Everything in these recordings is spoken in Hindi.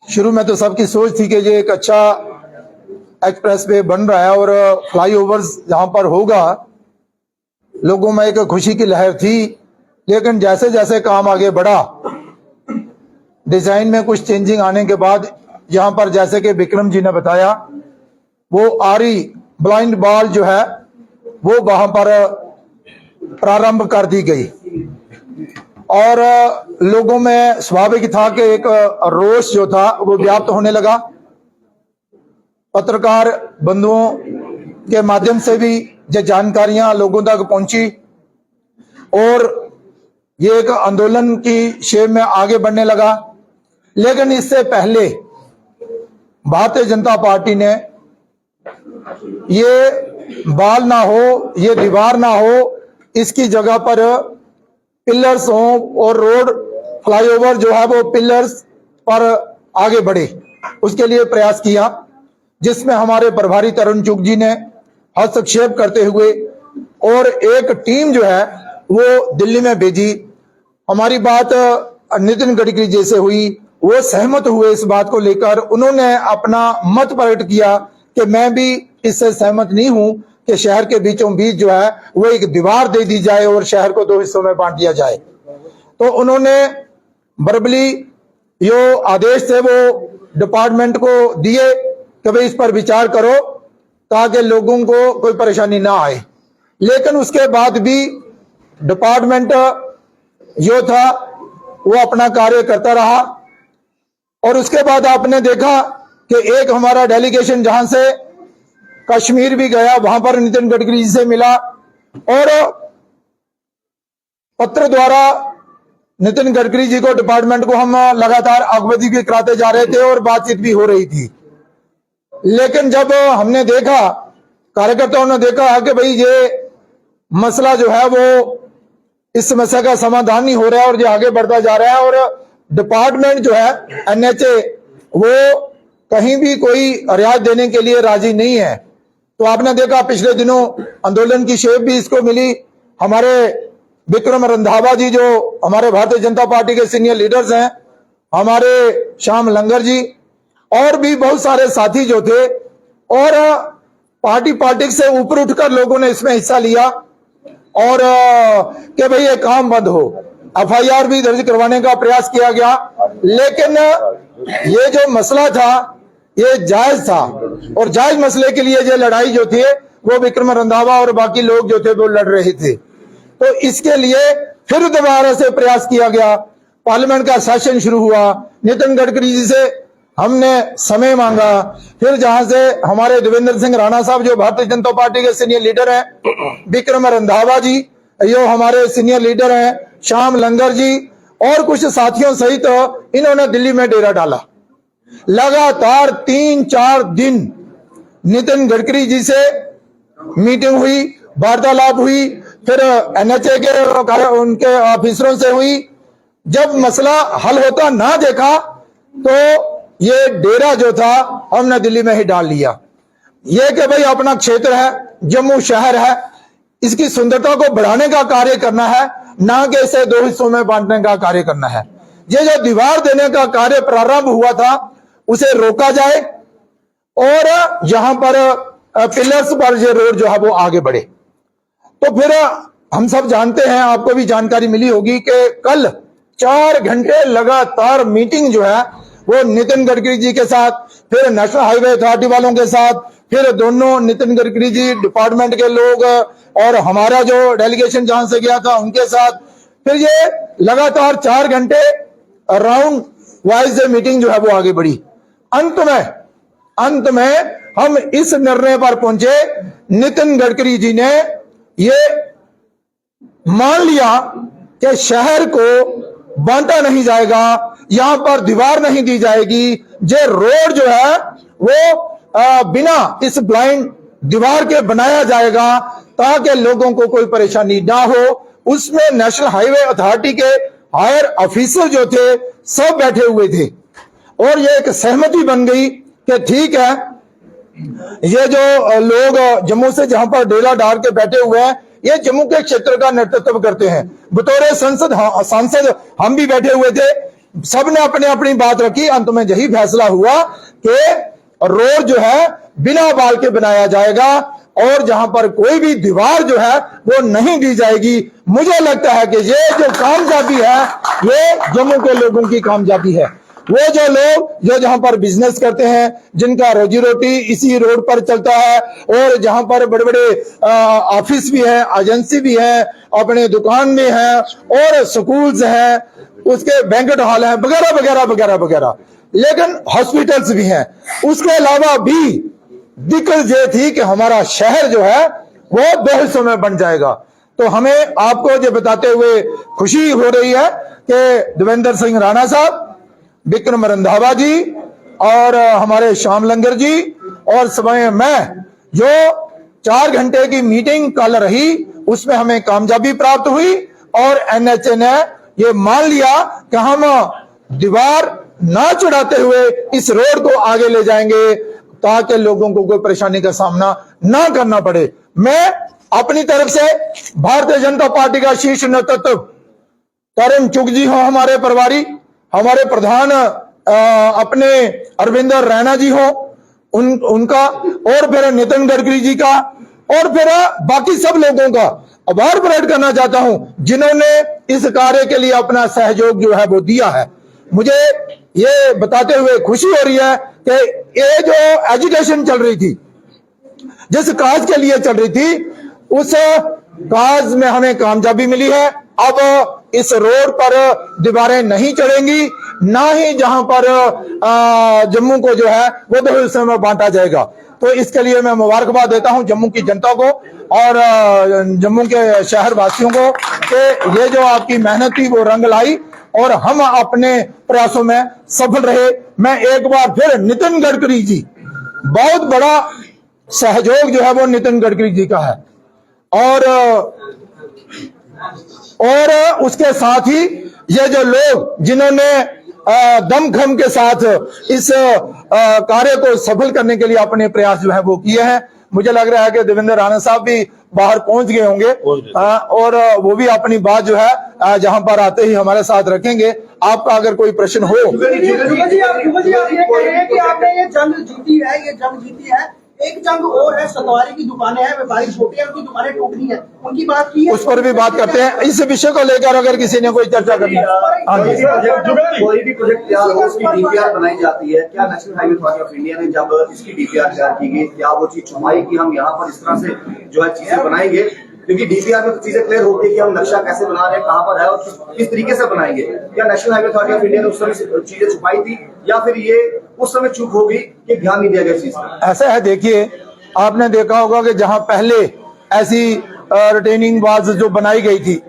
शुरू में तो सबकी सोच थी कि ये एक अच्छा एक्सप्रेस वे बन रहा है और फ्लाईओवर्स जहां पर होगा, लोगों में एक खुशी की लहर थी। लेकिन जैसे जैसे काम आगे बढ़ा, डिजाइन में कुछ चेंजिंग आने के बाद यहां पर, जैसे कि विक्रम जी ने बताया, वो आरी ब्लाइंड बॉल जो है वो वहां पर प्रारंभ कर दी गई और लोगों में स्वाभाविक था कि एक रोष जो था वो व्याप्त होने लगा। पत्रकार बंधुओं के माध्यम से भी ये जानकारियां लोगों तक पहुंची और ये एक आंदोलन की शेप में आगे बढ़ने लगा। लेकिन इससे पहले भारतीय जनता पार्टी ने ये बाल ना हो, ये दीवार ना हो, इसकी जगह पर पिलर्स हो और रोड फ्लाईओवर जो है वो पिलर्स पर आगे बढ़े, उसके लिए प्रयास किया, जिसमें हमारे प्रभारी तरुण चुग जी ने हस्तक्षेप करते हुए और एक टीम जो है वो दिल्ली में भेजी। हमारी बात नितिन गडकरी जी से हुई, वो सहमत हुए इस बात को लेकर। उन्होंने अपना मत प्रकट किया कि मैं भी इससे सहमत नहीं हूं कि शहर के बीचों बीच जो है वो एक दीवार दे दी जाए और शहर को 2 हिस्सों में बांट दिया जाए। तो उन्होंने वर्बली जो आदेश थे वो डिपार्टमेंट को दिए कि भाई इस पर विचार करो ताकि लोगों को कोई परेशानी ना आए। लेकिन उसके बाद भी डिपार्टमेंट जो था वो अपना कार्य करता रहा और उसके बाद आपने देखा कि एक हमारा डेलीगेशन जहां से कश्मीर भी गया, वहां पर नितिन गडकरी जी से मिला और पत्र द्वारा नितिन गडकरी जी को, डिपार्टमेंट को हम लगातार अवगत भी कराते जा रहे थे और बातचीत भी हो रही थी। लेकिन जब हमने देखा, कार्यकर्ताओं ने देखा कि भाई ये मसला जो है वो, इस समस्या का समाधान नहीं हो रहा है और ये आगे बढ़ता जा रहा है और डिपार्टमेंट जो है एनएचए वो कहीं भी कोई रियायत देने के लिए राजी नहीं है। तो आपने देखा पिछले दिनों आंदोलन की शेप भी इसको मिली। हमारे विक्रम रंधावा जी जो हमारे भारतीय जनता पार्टी के सीनियर लीडर्स हैं, हमारे श्याम लंगर जी और भी बहुत सारे साथी जो थे, और पार्टी पॉलिटिक्स से ऊपर उठकर लोगों ने इसमें हिस्सा लिया और कि भाई ये काम बंद हो, एफआईआर भी दर्ज करवाने का प्रयास किया गया। लेकिन ये जो मसला था ये जायज था और जायज मसले के लिए ये लड़ाई जो थी वो विक्रम रंधावा और बाकी लोग जो थे वो लड़ रहे थे। तो इसके लिए फिर दोबारा से प्रयास किया गया। पार्लियामेंट का सेशन शुरू हुआ, नितिन गडकरी जी से हमने समय मांगा, फिर जहां से हमारे देवेंद्र सिंह राणा साहब जो भारतीय जनता पार्टी के सीनियर लीडर हैं, विक्रम रंधावा जी जो हमारे सीनियर लीडर हैं, श्याम लंगर जी और कुछ साथियों सहित इन्होंने दिल्ली में डेरा डाला। लगातार 3-4 दिन नितिन गडकरी जी से मीटिंग हुई, वार्तालाप हुई, फिर एनएचए के उनके ऑफिसरों से हुई। जब मसला हल होता ना देखा तो ये डेरा जो था हमने दिल्ली में ही डाल लिया। ये कि भाई अपना क्षेत्र है, जम्मू शहर है, इसकी सुंदरता को बढ़ाने का कार्य करना है, ना कि इसे 2 हिस्सों में बांटने का कार्य करना है। ये जो दीवार देने का कार्य प्रारंभ हुआ था उसे रोका जाए और यहां पर पिलर्स पर ये रोड जो है वो आगे बढ़े। तो फिर हम सब जानते हैं, आपको भी जानकारी मिली होगी कि कल 4 घंटे लगातार मीटिंग जो है वो नितिन गडकरी जी के साथ, फिर नेशनल हाईवे अथॉरिटी वालों के साथ, फिर दोनों नितिन गडकरी जी डिपार्टमेंट के लोग और हमारा जो डेलीगेशन जहां से गया था उनके साथ, फिर ये लगातार 4 घंटे राउंड वाइज मीटिंग जो है वो आगे बढ़ी। अंत में हम इस निर्णय पर पहुंचे, नितिन गडकरी जी ने ये मान लिया कि शहर को बांटा नहीं जाएगा, यहां पर दीवार नहीं दी जाएगी, ये रोड जो है वो बिना इस ब्लाइंड दीवार के बनाया जाएगा ताकि लोगों को कोई परेशानी ना हो। उसमें नेशनल हाईवे अथॉरिटी के हायर ऑफिसर जो थे सब बैठे हुए थे और ये एक सहमति बन गई कि ठीक है, ये जो लोग जम्मू से जहां पर डेरा डाल के बैठे हुए हैं ये जम्मू के क्षेत्र का नेतृत्व करते हैं। बतौर सांसद हम भी बैठे हुए थे, सबने अपनी अपनी बात रखी, अंत में यही फैसला हुआ कि रोड जो है बिना बाल के बनाया जाएगा और जहां पर कोई भी दीवार जो है वो नहीं दी जाएगी। मुझे लगता है कि ये जो कामयाबी है ये जम्मू के लोगों की कामयाबी है। वो जो लोग जो जहां पर बिजनेस करते हैं, जिनका रोजी रोटी इसी रोड पर चलता है और जहां पर बड़े बड़े ऑफिस भी है, एजेंसी भी है, अपने दुकान भी है और स्कूल्स हैं, उसके बैंकेट हॉल है वगैरह वगैरह वगैरह वगैरह, लेकिन हॉस्पिटल्स भी हैं। उसके अलावा भी दिक्कत ये थी कि हमारा शहर जो है वो 2 हिस्सों में बन जाएगा। तो हमें आपको ये बताते हुए खुशी हो रही है कि देवेंद्र सिंह राणा साहब, विक्रम रंधावा जी और हमारे श्याम लंगर जी और समय में जो 4 घंटे की मीटिंग कल रही उसमें हमें कामयाबी प्राप्त हुई और NHA ने ये मान लिया कि हम दीवार ना चढ़ाते हुए इस रोड को आगे ले जाएंगे ताकि लोगों को कोई परेशानी का सामना ना करना पड़े। मैं अपनी तरफ से भारतीय जनता पार्टी का शीर्ष नेतृत्व तरुण चुग जी हो, हमारे प्रभारी, हमारे प्रधान अपने अरविंदर रैना जी हो, उनका और फिर नितिन गडकरी जी का और फिर बाकी सब लोगों का आभार प्रकट करना चाहता हूं जिन्होंने इस कार्य के लिए अपना सहयोग जो है वो दिया है। मुझे ये बताते हुए खुशी हो रही है कि ये जो एजुकेशन चल रही थी, जिस काज के लिए चल रही थी, उस काज में हमें कामयाबी मिली है। अब इस रोड पर दीवारें नहीं चढ़ेंगी, ना ही जहां पर जम्मू को जो है वो 2 हिस्सों में बांटा जाएगा। तो इसके लिए मैं मुबारकबाद देता हूं जम्मू की जनता को और जम्मू के शहर वासियों को कि ये जो आपकी मेहनत थी वो रंग लाई और हम अपने प्रयासों में सफल रहे। मैं एक बार फिर नितिन गडकरी जी, बहुत बड़ा सहयोग जो है वो नितिन गडकरी जी का है और उसके साथ ही ये जो लोग जिन्होंने दमखम के साथ इस कार्य को सफल करने के लिए अपने प्रयास जो है वो किए हैं। मुझे लग रहा है कि देवेंद्र राणा साहब भी बाहर पहुंच गए होंगे और वो भी अपनी बात जो है जहां पर आते ही हमारे साथ रखेंगे। आपका अगर कोई प्रश्न हो। आप ये कह रहे हैं कि आपने ये जंग जीती है, एक जंग और है, सतवारी की दुकानें हैं, व्यापारी छोटे हैं, उनकी दुकानें टूटनी है, उनकी बात की है, उस पर भी बात करते हैं। इस विषय को लेकर अगर किसी ने कोई चर्चा करनी है, कोई भी प्रोजेक्ट तैयार हो उसकी DPR बनाई जाती है। क्या national highway authority of India ने जब इसकी DPR तैयार की गई, क्या वो चीज छुपाई कि हम यहाँ पर इस तरह से जो है चीजें बनाएंगे? क्योंकि DPR में तो चीजें क्लियर होती है कि हम नक्शा कैसे बना रहे हैं, कहाँ पर है और किस तरीके से बनाएंगे। क्या national highway authority of India ने उस समय चीजें छुपाई थी या फिर ये उस समय चूक होगी कि ध्यान नहीं दिया गया चीज? ऐसा है, देखिए आपने देखा होगा कि जहां पहले ऐसी रिटेनिंग वॉल्स जो बनाई गई थी,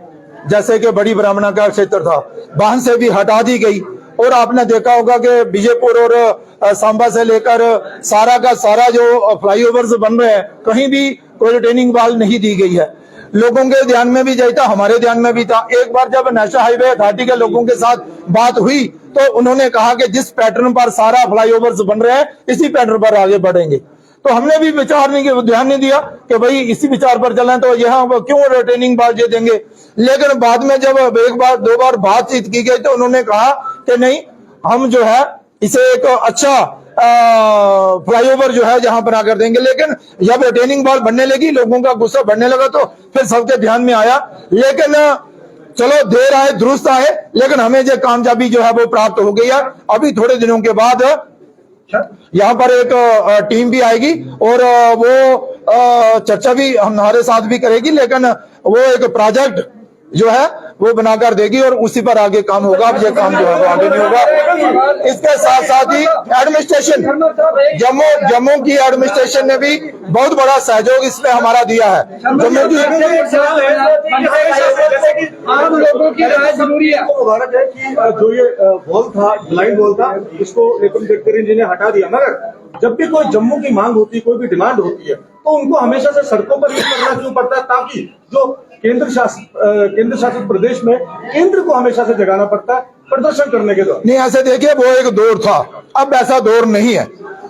जैसे कि बड़ी ब्राह्मणा का क्षेत्र था, वहां से भी हटा दी गई और आपने देखा होगा कि विजयपुर और सांबा से लेकर सारा का सारा जो फ्लाईओवर्स बन रहे हैं, कहीं भी कोई रिटेनिंग वॉल नहीं दी गई है। लोगों के ध्यान में भी यही था, हमारे ध्यान में भी था। एक बार जब नेशनल हाईवे अथॉरिटी के लोगों के साथ बात हुई तो उन्होंने कहा कि जिस पैटर्न पर सारा फ्लाईओवर्स बन रहे हैं इसी पैटर्न पर आगे बढ़ेंगे। तो हमने भी ध्यान नहीं दिया कि भाई इसी विचार पर चलें, तो यहाँ क्यों रिटेनिंग वॉल दे देंगे। लेकिन बाद में जब 1 बार 2 बार बातचीत की गई तो उन्होंने कहा कि नहीं, हम जो है इसे एक अच्छा फ्लाईओवर जो है जहां बना कर देंगे। लेकिन जब रिटेनिंग वॉल बनने लगी, लोगों का गुस्सा बढ़ने लगा तो फिर सबके ध्यान में आया। लेकिन चलो देर आए दुरुस्त आए, लेकिन हमें जो कामयाबी जो है वो प्राप्त हो गई है। अभी थोड़े दिनों के बाद यहाँ पर एक टीम भी आएगी और वो चर्चा भी हमारे साथ भी करेगी, लेकिन वो एक प्रोजेक्ट जो है वो बनाकर देगी और उसी पर आगे काम होगा। अब ये काम जो है वो आगे नहीं होगा। इसके साथ साथ ही एडमिनिस्ट्रेशन, जम्मू की एडमिनिस्ट्रेशन ने भी बहुत बड़ा सहयोग इसमें हमारा दिया है। जम्मू की आम लोगों की राय जरूरी है। भारत है कि जो ये वॉल था, ब्लाइंड वॉल था, इसको नितिन गडकरी जी ने हटा दिया। मगर जब भी कोई जम्मू की मांग होती है, कोई भी डिमांड होती है, तो उनको हमेशा से सड़कों पर ही करना क्यों पड़ता है? ताकि जो केंद्र शासित प्रदेश में केंद्र को हमेशा से जगाना पड़ता है प्रदर्शन करने के दौरान। नहीं, ऐसे देखिए वो एक दौर था, अब ऐसा दौर नहीं है।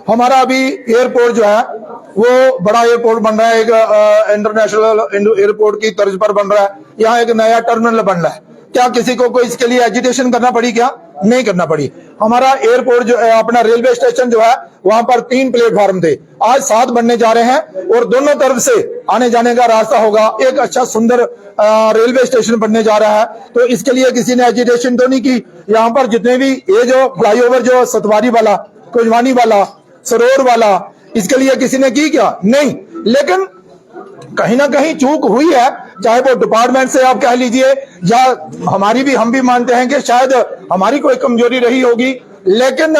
हमारा अभी एयरपोर्ट जो है वो बड़ा एयरपोर्ट बन रहा है, एक इंटरनेशनल एयरपोर्ट की तर्ज पर बन रहा है। यहाँ एक नया टर्मिनल बन रहा है। क्या किसी को कोई इसके लिए एजुटेशन करना पड़ी? क्या नहीं करना पड़ी। हमारा एयरपोर्ट जो अपना रेलवे स्टेशन जो है वहां पर 3 प्लेटफार्म थे, आज 7 बनने जा रहे हैं और दोनों तरफ से आने जाने का रास्ता होगा। एक अच्छा सुंदर रेलवे स्टेशन बनने जा रहा है। तो इसके लिए किसी ने एजिटेशन तो नहीं की। यहाँ पर जितने भी ये जो फ्लाईओवर जो सतवारी वाला, कुंजवानी वाला, सरोवर वाला, इसके लिए किसी ने की क्या? नहीं। लेकिन कहीं ना कहीं चूक हुई है, चाहे वो डिपार्टमेंट से आप कह लीजिए या हमारी भी, हम भी मानते हैं कि शायद हमारी कोई कमजोरी रही होगी, लेकिन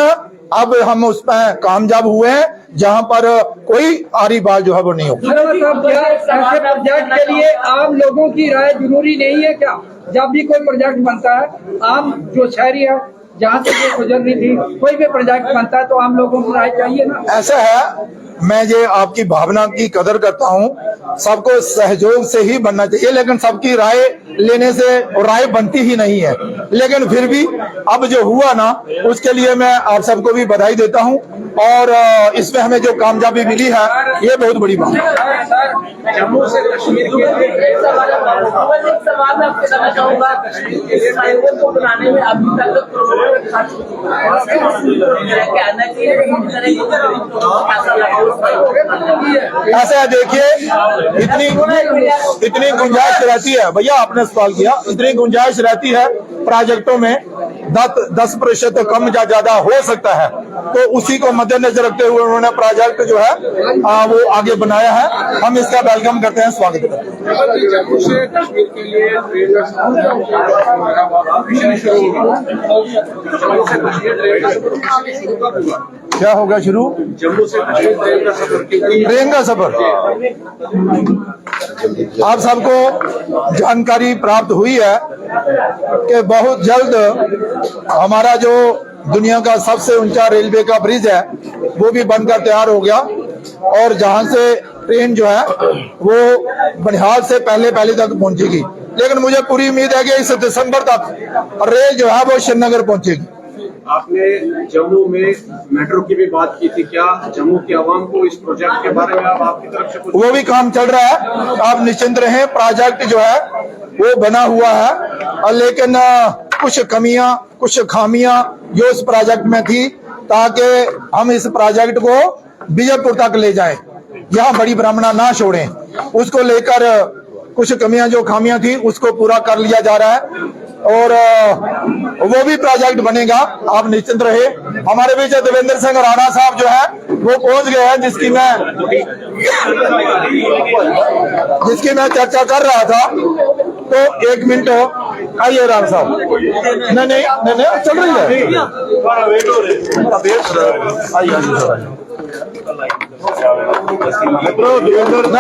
अब हम उस पर कामयाब हुए हैं जहां पर कोई आरी बात जो है वो नहीं होगी। क्या ऐसे प्रोजेक्ट के लिए आम लोगों की राय जरूरी नहीं है क्या? जब भी कोई प्रोजेक्ट बनता है, आम जो शहरी है, जहाँ से ये गुजर रही थी, कोई भी प्रोजेक्ट बनता है तो आम लोगों को राय चाहिए ना। ऐसा है, मैं ये आपकी भावना की कदर करता हूँ, सबको सहयोग से ही बनना चाहिए, लेकिन सबकी राय लेने से राय बनती ही नहीं है। लेकिन फिर भी अब जो हुआ ना, उसके लिए मैं आप सबको भी बधाई देता हूँ और इसमें हमें जो कामयाबी मिली है ये बहुत बड़ी बात है। जम्मू से कश्मीर के एक सवाल मैं आपसे करना चाहूंगा, कश्मीर हाईवे को बनाने में अभी तक ऐसा देखिए, इतनी गुंजाइश रहती है भैया, आपने सवाल किया, इतनी गुंजाइश रहती है प्रोजेक्टों में 10% कम या ज्यादा हो सकता है। तो उसी को मद्देनजर रखते हुए उन्होंने प्रोजेक्ट जो है वो आगे बनाया है। हम इसका वेलकम करते हैं, स्वागत करते हैं। जम्मू से कश्मीर के लिए क्या होगा शुरू? जम्मू से कश्मीर का सफर ट्रेन का सफर आप सबको जानकारी प्राप्त हुई है कि बहुत जल्द हमारा जो दुनिया का सबसे ऊंचा रेलवे का ब्रिज है वो भी बनकर तैयार हो गया और जहां से ट्रेन जो है वो बनिहाल से पहले तक पहुंचेगी। लेकिन मुझे पूरी उम्मीद है कि इस दिसंबर तक रेल जो है वो श्रीनगर पहुंचेगी। आपने जम्मू में मेट्रो की भी बात की थी, क्या जम्मू की आवाम को इस प्रोजेक्ट के बारे में आपकी तरफ से कुछ? वो भी काम चल रहा है, आप निश्चिंत रहें। प्रोजेक्ट जो है वो बना हुआ है, लेकिन कुछ कमियां, कुछ खामियां जो इस प्रोजेक्ट में थी, ताकि हम इस प्रोजेक्ट को बीजापुर तक ले जाएं, यहाँ बड़ी ब्राह्मणा ना छोड़ें, उसको लेकर कुछ कमियां जो खामियां थी उसको पूरा कर लिया जा रहा है और वो भी प्रोजेक्ट बनेगा, आप निश्चिंत रहे। हमारे बीच देवेंद्र सिंह राणा साहब जो है वो पहुंच गए हैं, जिसकी मैं चर्चा कर रहा था। तो 1 मिनट आइए राणा साहब। नहीं चल रही है,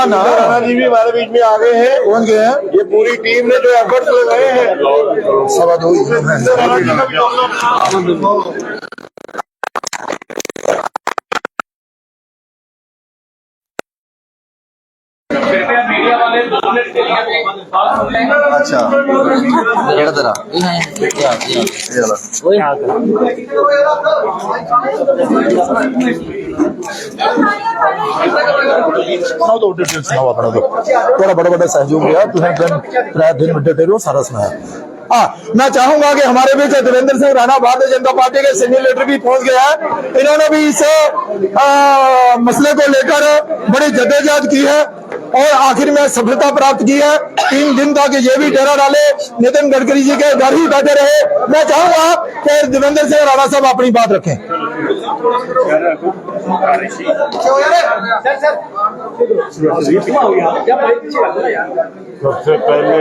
ना राणा जी भी हमारे बीच में आ गए हैं, पहुंच गए हैं। ये पूरी टीम ने जो एफर्ट्स लगाए हैं, 2:15 अच्छा थोड़ा बड़ा सहयोग लिया, तुम्हें सारा सुनाया। मैं चाहूंगा कि हमारे बीच देवेंद्र सिंह राणा भारतीय जनता पार्टी के सीनियर लीडर भी पहुंच गया है। इन्होंने भी इस मसले को लेकर बड़ी जद्दोजहद की है और आखिर में सफलता प्राप्त की है। 3 दिन तक ये भी डेरा डाले नितिन गडकरी जी के घर ही बैठे रहे। मैं चाहूंगा कि देवेंद्र सिंह राणा साहब अपनी बात रखें। सबसे पहले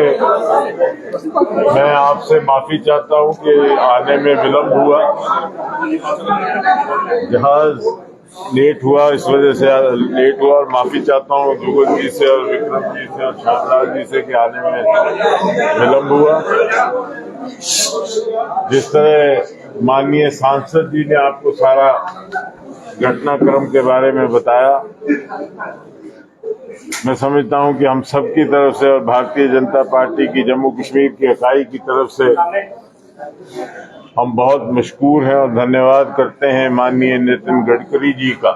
मैं आपसे माफी चाहता हूं कि आने में विलम्ब हुआ, जहाज लेट हुआ, इस वजह से लेट हुआ और माफी चाहता हूं जुगल जी से और विक्रम जी से और शानलाल जी से कि आने में विलम्ब हुआ। जिस तरह माननीय सांसद जी ने आपको सारा घटनाक्रम के बारे में बताया, मैं समझता हूं कि हम सब की तरफ से और भारतीय जनता पार्टी की जम्मू कश्मीर की इकाई की तरफ से हम बहुत मशकूर हैं और धन्यवाद करते हैं माननीय नितिन गडकरी जी का,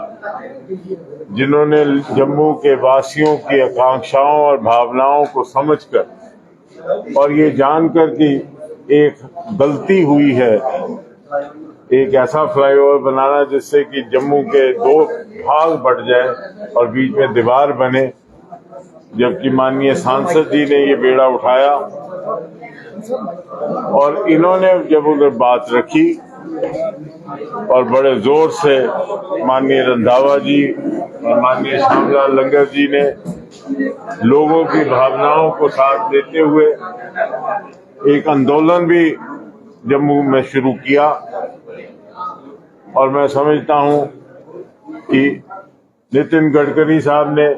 जिन्होंने जम्मू के वासियों की आकांक्षाओं और भावनाओं को समझकर और ये जानकर कि एक गलती हुई है एक ऐसा फ्लाईओवर बनाना जिससे कि जम्मू के 2 भाग बढ़ जाए और बीच में दीवार बने, जबकि माननीय सांसद जी ने ये बेड़ा उठाया और इन्होंने जब उधर बात रखी और बड़े जोर से माननीय रंधावा जी और माननीय श्यामलाल लंगर जी ने लोगों की भावनाओं को साथ देते हुए एक आंदोलन भी जम्मू में शुरू किया। और मैं समझता हूं कि नितिन गडकरी साहब ने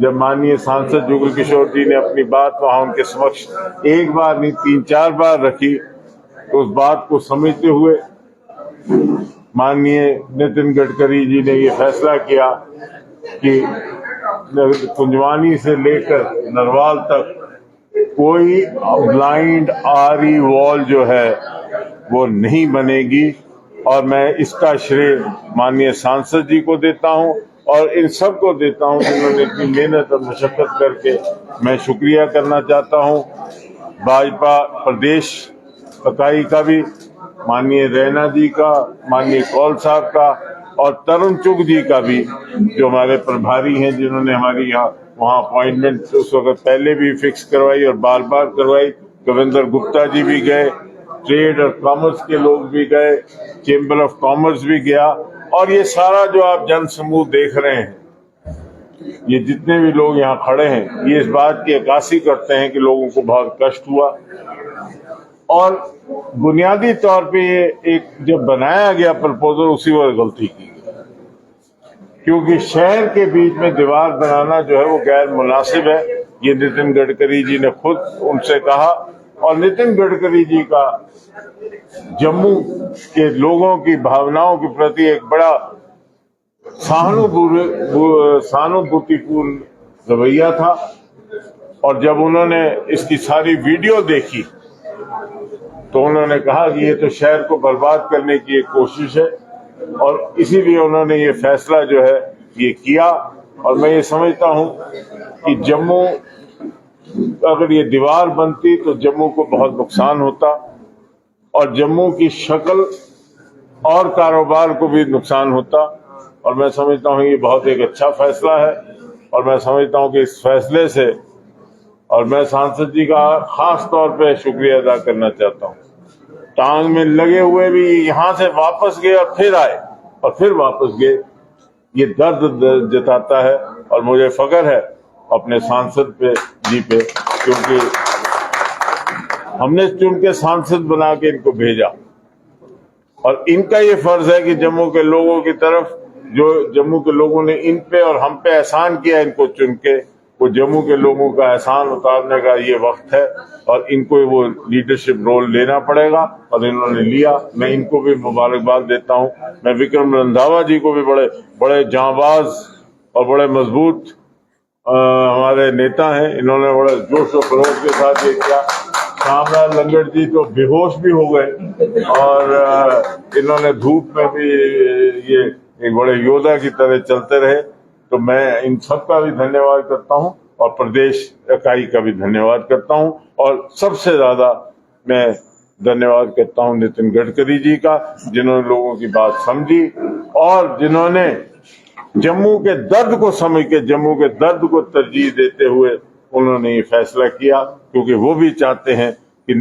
जब माननीय सांसद जुगल किशोर जी ने अपनी बात वहां उनके समक्ष एक बार नहीं 3-4 बार रखी, तो उस बात को समझते हुए माननीय नितिन गडकरी जी ने ये फैसला किया कि कुंजवानी से लेकर नरवाल तक कोई ब्लाइंड आरी वॉल जो है वो नहीं बनेगी। और मैं इसका श्रेय माननीय सांसद जी को देता हूं और इन सब को देता हूं जिन्होंने इतनी मेहनत और मशक्कत करके। मैं शुक्रिया करना चाहता हूं भाजपा प्रदेश इकाई का भी, माननीय रैना जी का, माननीय कौल साहब का और तरुण चुग जी का भी, जो हमारे प्रभारी हैं, जिन्होंने हमारी यहाँ वहाँ अपॉइंटमेंट उस वक्त पहले भी फिक्स करवाई और बार बार करवाई। कविंदर गुप्ता जी भी गए, ट्रेड और कॉमर्स के लोग भी गए, चेंबर ऑफ कॉमर्स भी गया। और ये सारा जो आप जन समूह देख रहे हैं, ये जितने भी लोग यहाँ खड़े हैं, ये इस बात की अक्कासी करते हैं कि लोगों को बहुत कष्ट हुआ। और बुनियादी तौर पे ये एक जब बनाया गया प्रपोजल, उसी वक्त गलती की गई, क्योंकि शहर के बीच में दीवार बनाना जो है वो गैर मुनासिब है। ये नितिन गडकरी जी ने खुद उनसे कहा। और नितिन गडकरी जी का जम्मू के लोगों की भावनाओं के प्रति एक बड़ा सहानुभूतिपूर्ण रवैया था। और जब उन्होंने इसकी सारी वीडियो देखी तो उन्होंने कहा कि ये तो शहर को बर्बाद करने की एक कोशिश है, और इसीलिए उन्होंने ये फैसला जो है ये किया। और मैं ये समझता हूं कि जम्मू, अगर ये दीवार बनती तो जम्मू को बहुत नुकसान होता और जम्मू की शक्ल और कारोबार को भी नुकसान होता। और मैं समझता हूँ ये बहुत एक अच्छा फैसला है। और मैं समझता हूँ कि इस फैसले से, और मैं सांसद जी का खास तौर पे शुक्रिया अदा करना चाहता हूँ, टांग में लगे हुए भी यहाँ से वापस गए और फिर आए और फिर वापस गए, ये दर्द जताता है। और मुझे फख्र है अपने सांसद जी पे, क्योंकि हमने चुन के सांसद बना के इनको भेजा और इनका ये फर्ज है कि जम्मू के लोगों की तरफ, जो जम्मू के लोगों ने इन पे और हम पे एहसान किया इनको चुन के, वो जम्मू के लोगों का एहसान उतारने का ये वक्त है और इनको वो लीडरशिप रोल लेना पड़ेगा और इन्होंने लिया। मैं इनको भी मुबारकबाद देता हूँ। मैं विक्रम रंधावा जी को भी बड़े जांबाज और बड़े मजबूत हमारे नेता हैं, इन्होंने बड़े जोश और खरोश के साथ ये किया। श्यामलाल लंगर जी तो बेहोश भी हो गए और इन्होंने धूप में भी ये एक बड़े योद्धा की तरह चलते रहे। तो मैं इन सब का भी धन्यवाद करता हूं और प्रदेश इकाई का भी धन्यवाद करता हूं। और सबसे ज्यादा मैं धन्यवाद करता हूं नितिन गडकरी जी का, जिन्होंने लोगों की बात समझी और जिन्होंने जम्मू के दर्द को समझ के, जम्मू के दर्द को तरजीह देते हुए उन्होंने ये फैसला किया, क्योंकि वो भी चाहते हैं कि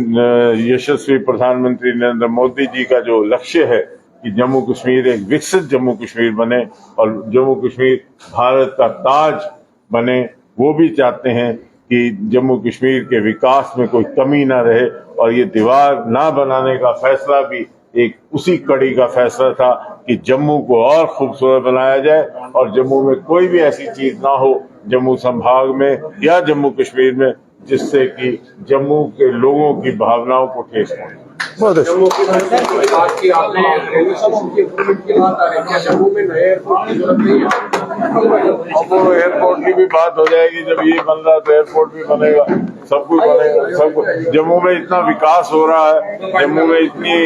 यशस्वी प्रधानमंत्री नरेंद्र मोदी जी का जो लक्ष्य है कि जम्मू कश्मीर एक विकसित जम्मू कश्मीर बने और जम्मू कश्मीर भारत का ताज बने, वो भी चाहते हैं कि जम्मू कश्मीर के विकास में कोई कमी ना रहे। और ये दीवार ना बनाने का फैसला भी एक उसी कड़ी का फैसला था कि जम्मू को और खूबसूरत बनाया जाए और जम्मू में कोई भी ऐसी चीज ना हो, जम्मू संभाग में या जम्मू कश्मीर में, जिससे कि जम्मू के लोगों की भावनाओं को ठेस पहुंचे। जम्मू की बात की आपने, की बात आ रही है, जम्मू में नए एयरपोर्ट की जरूरत नहीं है। अब वो एयरपोर्ट की भी बात हो जाएगी, जब ये बन रहा तो एयरपोर्ट भी बनेगा, सब कुछ बनेगा। सब कुछ जम्मू में इतना विकास हो रहा है, जम्मू में इतनी